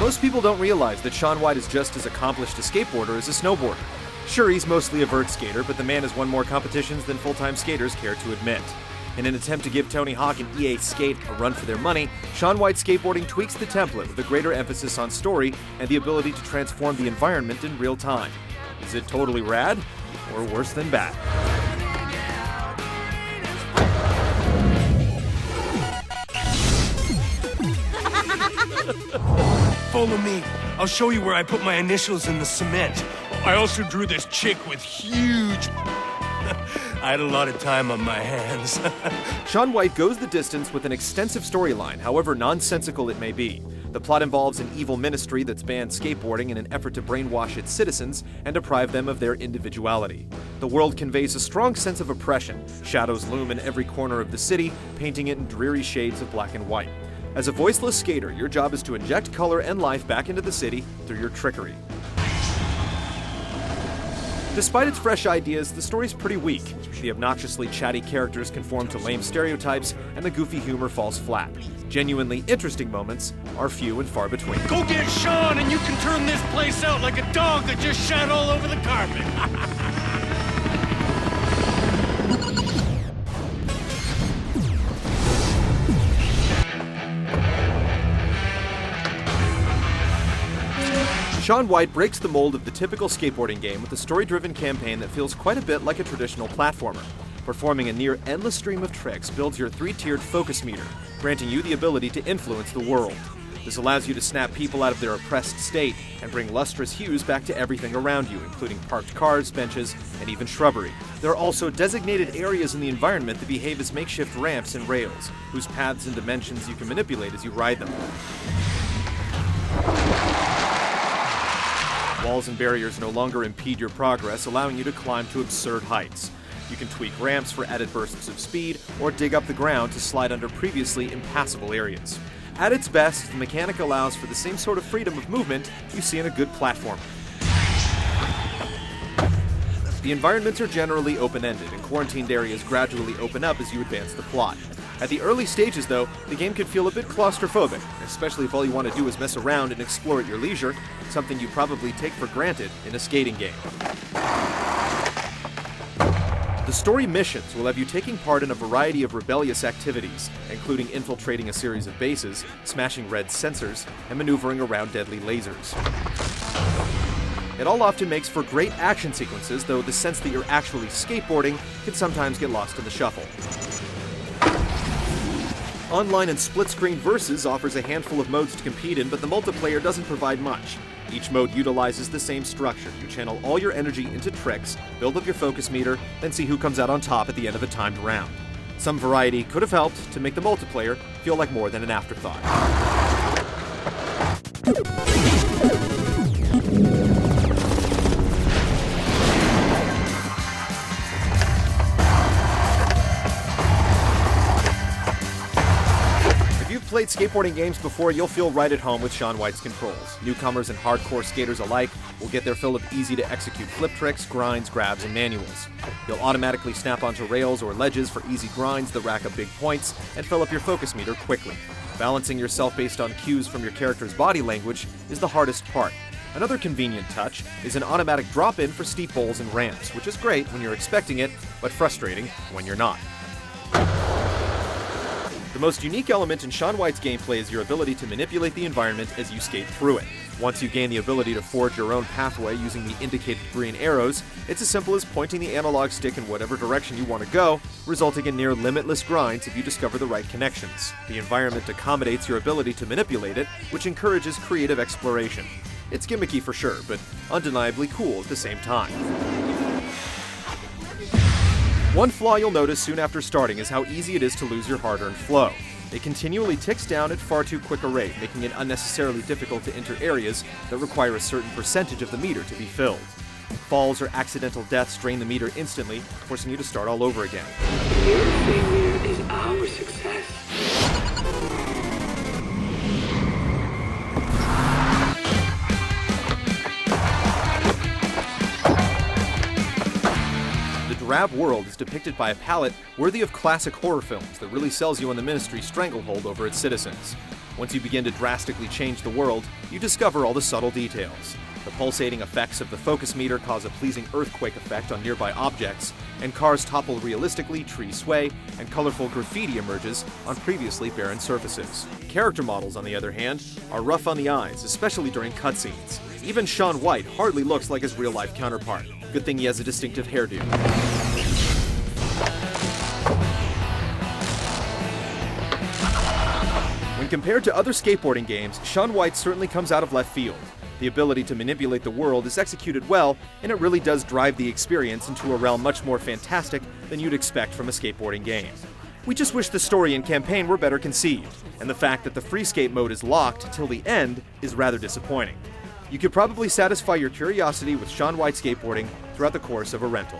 Most people don't realize that Shaun White is just as accomplished a skateboarder as a snowboarder. Sure, he's mostly a vert skater, but the man has won more competitions than full-time skaters care to admit. In an attempt to give Tony Hawk and EA Skate a run for their money, Shaun White Skateboarding tweaks the template with a greater emphasis on story and the ability to transform the environment in real time. Is it totally rad? Or worse than bad? Follow me. I'll show you where I put my initials in the cement. I also drew this chick with huge... I had a lot of time on my hands. Shaun White goes the distance with an extensive storyline, however nonsensical it may be. The plot involves an evil ministry that's banned skateboarding in an effort to brainwash its citizens and deprive them of their individuality. The world conveys a strong sense of oppression. Shadows loom in every corner of the city, painting it in dreary shades of black and white. As a voiceless skater, your job is to inject color and life back into the city through your trickery. Despite its fresh ideas, the story's pretty weak. The obnoxiously chatty characters conform to lame stereotypes, and the goofy humor falls flat. Genuinely interesting moments are few and far between. Go get Shaun and you can turn this place out like a dog that just shat all over the carpet. Shaun White breaks the mold of the typical skateboarding game with a story-driven campaign that feels quite a bit like a traditional platformer. Performing a near-endless stream of tricks builds your three-tiered focus meter, granting you the ability to influence the world. This allows you to snap people out of their oppressed state and bring lustrous hues back to everything around you, including parked cars, benches, and even shrubbery. There are also designated areas in the environment that behave as makeshift ramps and rails, whose paths and dimensions you can manipulate as you ride them. Walls and barriers no longer impede your progress, allowing you to climb to absurd heights. You can tweak ramps for added bursts of speed, or dig up the ground to slide under previously impassable areas. At its best, the mechanic allows for the same sort of freedom of movement you see in a good platformer. The environments are generally open-ended, and quarantined areas gradually open up as you advance the plot. At the early stages, though, the game can feel a bit claustrophobic, especially if all you want to do is mess around and explore at your leisure, something you probably take for granted in a skating game. The story missions will have you taking part in a variety of rebellious activities, including infiltrating a series of bases, smashing red sensors, and maneuvering around deadly lasers. It all often makes for great action sequences, though the sense that you're actually skateboarding can sometimes get lost in the shuffle. Online and split-screen Versus offers a handful of modes to compete in, but the multiplayer doesn't provide much. Each mode utilizes the same structure. You channel all your energy into tricks, build up your focus meter, then see who comes out on top at the end of a timed round. Some variety could have helped to make the multiplayer feel like more than an afterthought. Played skateboarding games before, you'll feel right at home with Shaun White's controls. Newcomers and hardcore skaters alike will get their fill of easy-to-execute flip tricks, grinds, grabs, and manuals. You'll automatically snap onto rails or ledges for easy grinds that rack up big points and fill up your focus meter quickly. Balancing yourself based on cues from your character's body language is the hardest part. Another convenient touch is an automatic drop-in for steep bowls and ramps, which is great when you're expecting it, but frustrating when you're not. The most unique element in Shaun White's gameplay is your ability to manipulate the environment as you skate through it. Once you gain the ability to forge your own pathway using the indicated green arrows, it's as simple as pointing the analog stick in whatever direction you want to go, resulting in near limitless grinds if you discover the right connections. The environment accommodates your ability to manipulate it, which encourages creative exploration. It's gimmicky for sure, but undeniably cool at the same time. One flaw you'll notice soon after starting is how easy it is to lose your hard-earned flow. It continually ticks down at far too quick a rate, making it unnecessarily difficult to enter areas that require a certain percentage of the meter to be filled. Falls or accidental deaths drain the meter instantly, forcing you to start all over again. Your failure is our success. The drab world is depicted by a palette worthy of classic horror films that really sells you on the Ministry's stranglehold over its citizens. Once you begin to drastically change the world, you discover all the subtle details. The pulsating effects of the focus meter cause a pleasing earthquake effect on nearby objects, and cars topple realistically, trees sway, and colorful graffiti emerges on previously barren surfaces. Character models, on the other hand, are rough on the eyes, especially during cutscenes. Even Shaun White hardly looks like his real-life counterpart. Good thing he has a distinctive hairdo. When compared to other skateboarding games, Shaun White certainly comes out of left field. The ability to manipulate the world is executed well, and it really does drive the experience into a realm much more fantastic than you'd expect from a skateboarding game. We just wish the story and campaign were better conceived, and the fact that the free skate mode is locked till the end is rather disappointing. You could probably satisfy your curiosity with Shaun White skateboarding throughout the course of a rental.